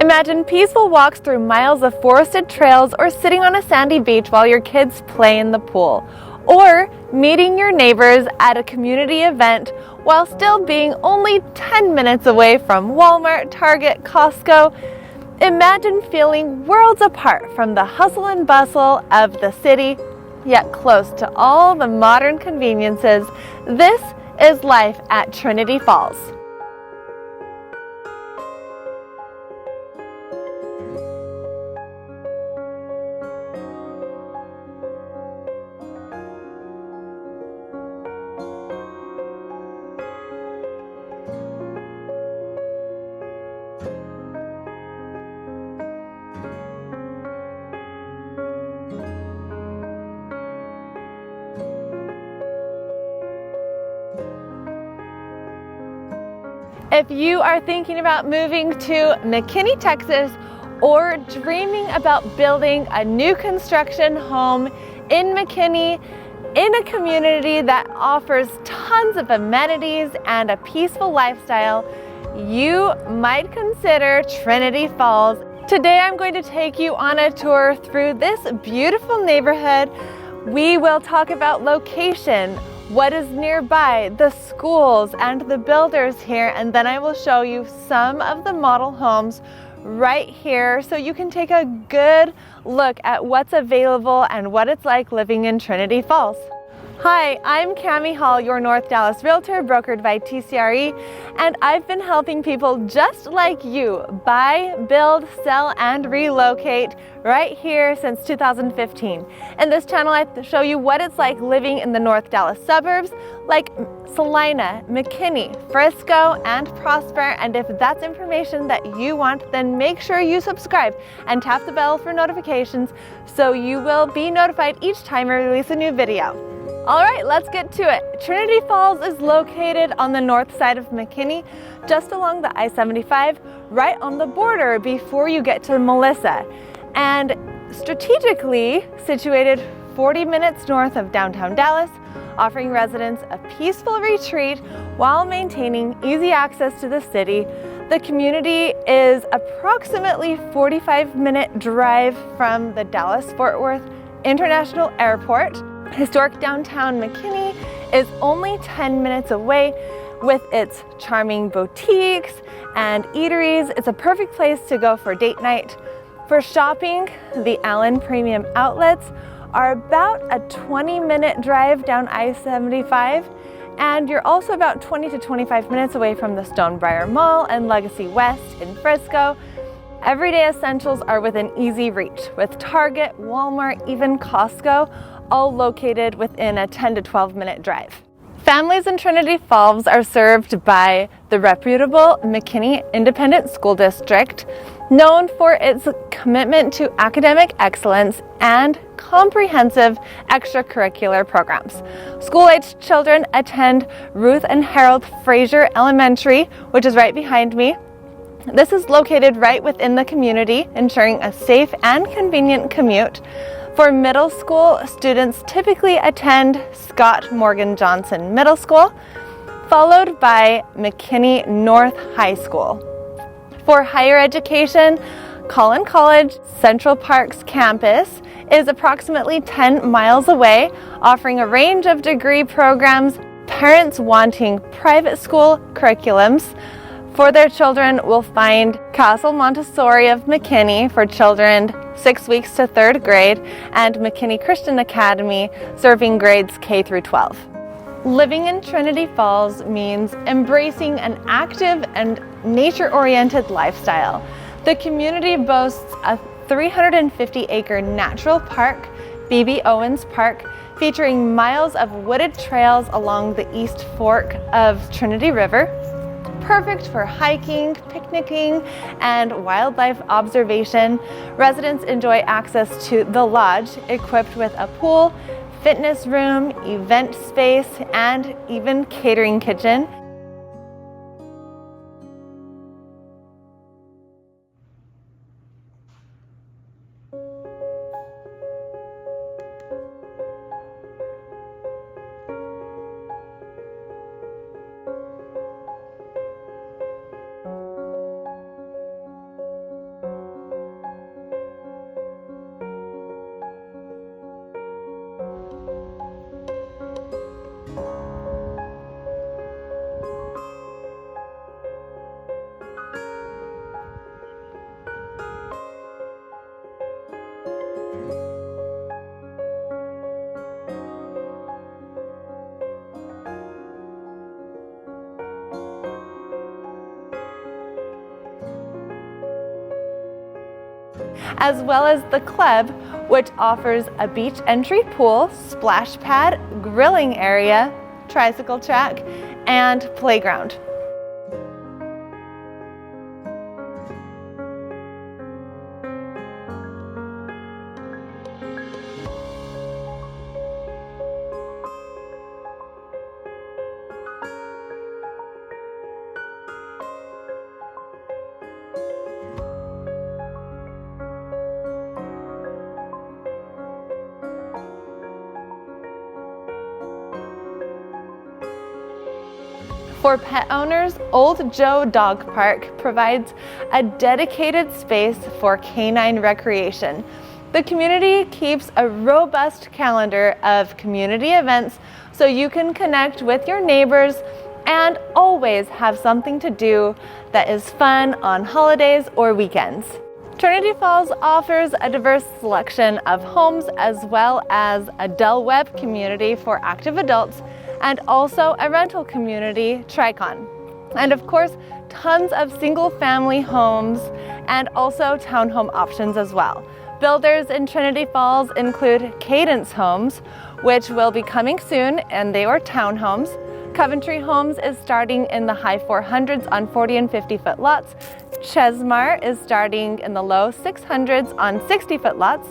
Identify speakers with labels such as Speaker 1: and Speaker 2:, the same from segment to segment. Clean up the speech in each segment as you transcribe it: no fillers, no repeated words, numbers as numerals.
Speaker 1: Imagine peaceful walks through miles of forested trails or sitting on a sandy beach while your kids play in the pool. Or meeting your neighbors at a community event while still being only 10 minutes away from Walmart, Target, Costco. Imagine feeling worlds apart from the hustle and bustle of the city, yet close to all the modern conveniences. This is life at Trinity Falls. If you are thinking about moving to McKinney, Texas, or dreaming about building a new construction home in McKinney, in a community that offers tons of amenities and a peaceful lifestyle, you might consider Trinity Falls. Today I'm going to take you on a tour through this beautiful neighborhood. We will talk about location, what is nearby, the schools, and the builders here, and then I will show you some of the model homes right here so you can take a good look at what's available and what it's like living in Trinity Falls. Hi, I'm Cami Hall, your North Dallas realtor brokered by TCRE, and I've been helping people just like you buy, build, sell, and relocate right here since 2015. In this channel, I show you what it's like living in the North Dallas suburbs like Celina, McKinney, Frisco, and Prosper. And if that's information that you want, then make sure you subscribe and tap the bell for notifications so you will be notified each time I release a new video. All right, let's get to it. Trinity Falls is located on the north side of McKinney, just along the I-75, right on the border before you get to Melissa, and strategically situated 40 minutes north of downtown Dallas, offering residents a peaceful retreat while maintaining easy access to the city. The community is approximately 45-minute drive from the Dallas-Fort Worth International Airport. Historic downtown McKinney is only 10 minutes away. With its charming boutiques and eateries, it's a perfect place to go for date night. For shopping, the Allen Premium Outlets are about a 20-minute drive down I-75, and you're also about 20 to 25 minutes away from the Stonebriar Mall and Legacy West in Frisco. Everyday essentials are within easy reach, with Target, Walmart, even Costco, all located within a 10 to 12-minute drive. Families in Trinity Falls are served by the reputable McKinney Independent School District, known for its commitment to academic excellence and comprehensive extracurricular programs. School-aged children attend Ruth and Harold Fraser Elementary, which is right behind me. This is located right within the community, ensuring a safe and convenient commute. For middle school, students typically attend Scott Morgan Johnson Middle School, followed by McKinney North High School. For higher education, Collin College Central Park's campus is approximately 10 miles away, offering a range of degree programs. Parents wanting private school curriculums for their children will find Castle Montessori of McKinney for children 6 weeks to 3rd grade, and McKinney Christian Academy serving grades K through 12. Living in Trinity Falls means embracing an active and nature-oriented lifestyle. The community boasts a 350-acre natural park, B.B. Owens Park, featuring miles of wooded trails along the East Fork of Trinity River, perfect for hiking, picnicking, and wildlife observation. Residents enjoy access to the lodge, equipped with a pool, fitness room, event space, and even catering kitchen. as well as the club, which offers a beach entry pool, splash pad, grilling area, tricycle track, and playground. For pet owners, Old Joe Dog Park provides a dedicated space for canine recreation. The community keeps a robust calendar of community events so you can connect with your neighbors and always have something to do that is fun on holidays or weekends. Trinity Falls offers a diverse selection of homes as well as a Del Webb community for active adults and also a rental community, Tricon. And of course, tons of single family homes and also townhome options as well. Builders in Trinity Falls include Cadence Homes, which will be coming soon, and they are townhomes. Coventry Homes is starting in the high 400s on 40 and 50-foot lots. Chesmar is starting in the low 600s on 60-foot lots.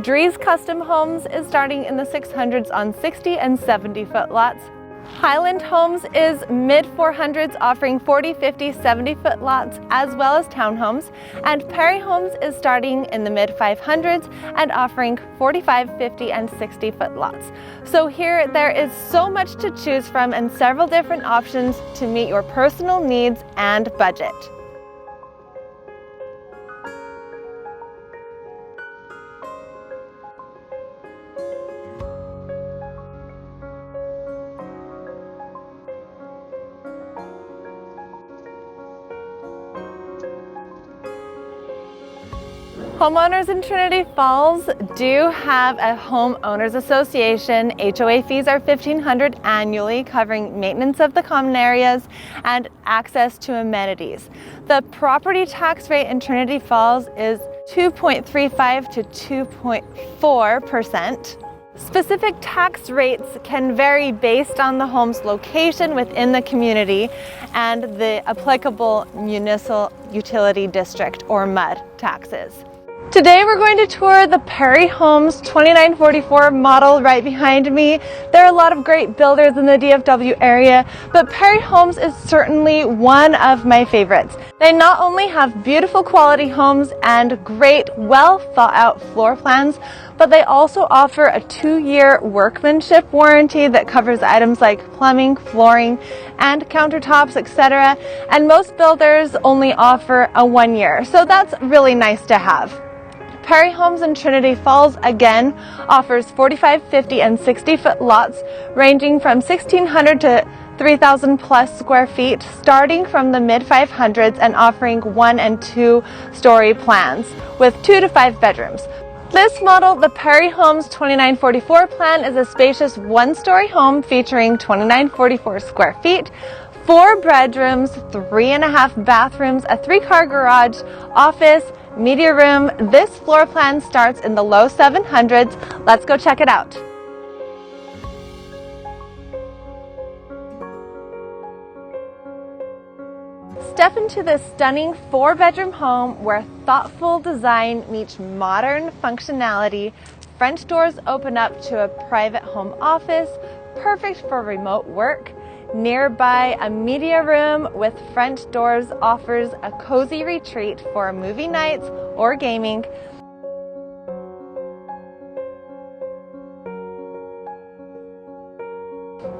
Speaker 1: Drees Custom Homes is starting in the 600s on 60 and 70-foot lots. Highland Homes is mid 400s, offering 40, 50, 70-foot lots as well as townhomes. And Perry Homes is starting in the mid 500s and offering 45, 50, and 60-foot lots. So here there is so much to choose from and several different options to meet your personal needs and budget. Homeowners in Trinity Falls do have a homeowners association. HOA fees are $1,500 annually, covering maintenance of the common areas and access to amenities. The property tax rate in Trinity Falls is 2.35 to 2.4%. Specific tax rates can vary based on the home's location within the community and the applicable municipal utility district or MUD taxes. Today we're going to tour the Perry Homes 2944 model right behind me. There are a lot of great builders in the DFW area, but Perry Homes is certainly one of my favorites. They not only have beautiful quality homes and great, well thought out floor plans, but they also offer a 2-year workmanship warranty that covers items like plumbing, flooring, and countertops, etc. And most builders only offer a 1 year, so that's really nice to have. Perry Homes in Trinity Falls, again, offers 45, 50, and 60-foot lots ranging from 1,600 to 3,000 plus square feet, starting from the mid 500s and offering 1 and 2-story plans with 2 to 5 bedrooms. This model, the Perry Homes 2944 plan, is a spacious 1-story home featuring 2,944 square feet, 4 bedrooms, 3.5 bathrooms, a 3-car garage, office, media room. This floor plan starts in the low 700s. Let's go check it out. Step into this stunning 4-bedroom home where thoughtful design meets modern functionality. Front doors open up to a private home office, perfect for remote work. Nearby, a media room with front doors offers a cozy retreat for movie nights or gaming.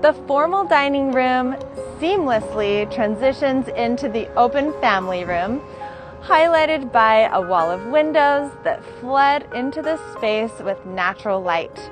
Speaker 1: The formal dining room seamlessly transitions into the open family room, highlighted by a wall of windows that flood into the space with natural light.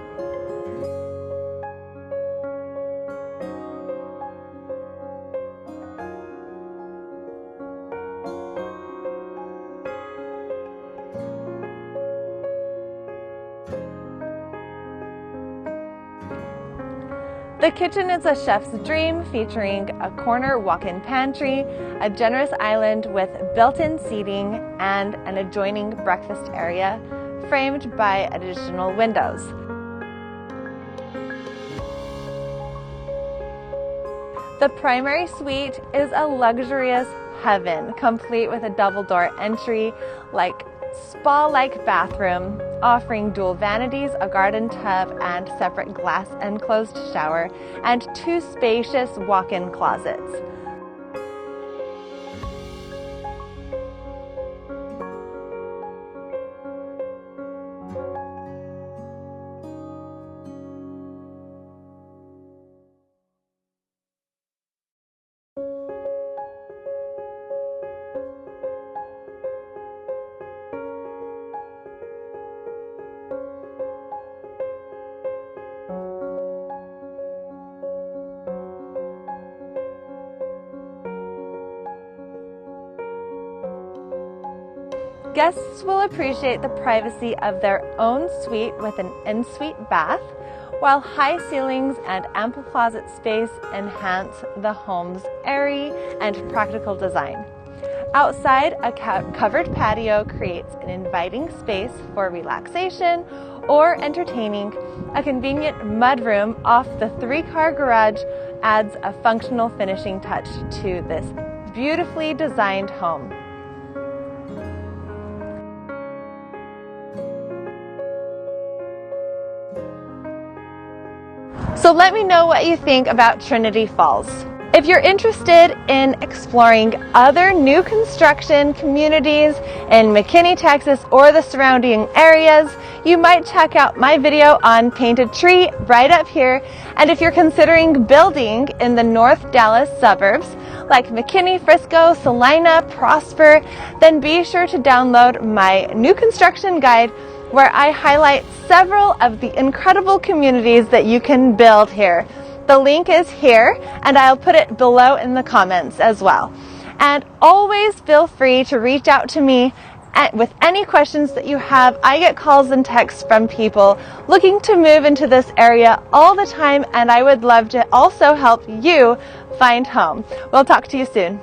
Speaker 1: The kitchen is a chef's dream, featuring a corner walk-in pantry, a generous island with built-in seating, and an adjoining breakfast area framed by additional windows. The primary suite is a luxurious heaven, complete with a double-door entry, spa-like bathroom, offering dual vanities, a garden tub, and separate glass enclosed shower, and 2 spacious walk-in closets. Guests will appreciate the privacy of their own suite with an en-suite bath, while high ceilings and ample closet space enhance the home's airy and practical design. Outside, a covered patio creates an inviting space for relaxation or entertaining. A convenient mudroom off the 3-car garage adds a functional finishing touch to this beautifully designed home. So let me know what you think about Trinity Falls. If you're interested in exploring other new construction communities in McKinney, Texas, or the surrounding areas, you might check out my video on Painted Tree right up here. And if you're considering building in the North Dallas suburbs, like McKinney, Frisco, Celina, Prosper, then be sure to download my new construction guide, where I highlight several of the incredible communities that you can build here. The link is here, and I'll put it below in the comments as well. And always feel free to reach out to me with any questions that you have. I get calls and texts from people looking to move into this area all the time, and I would love to also help you find home. We'll talk to you soon.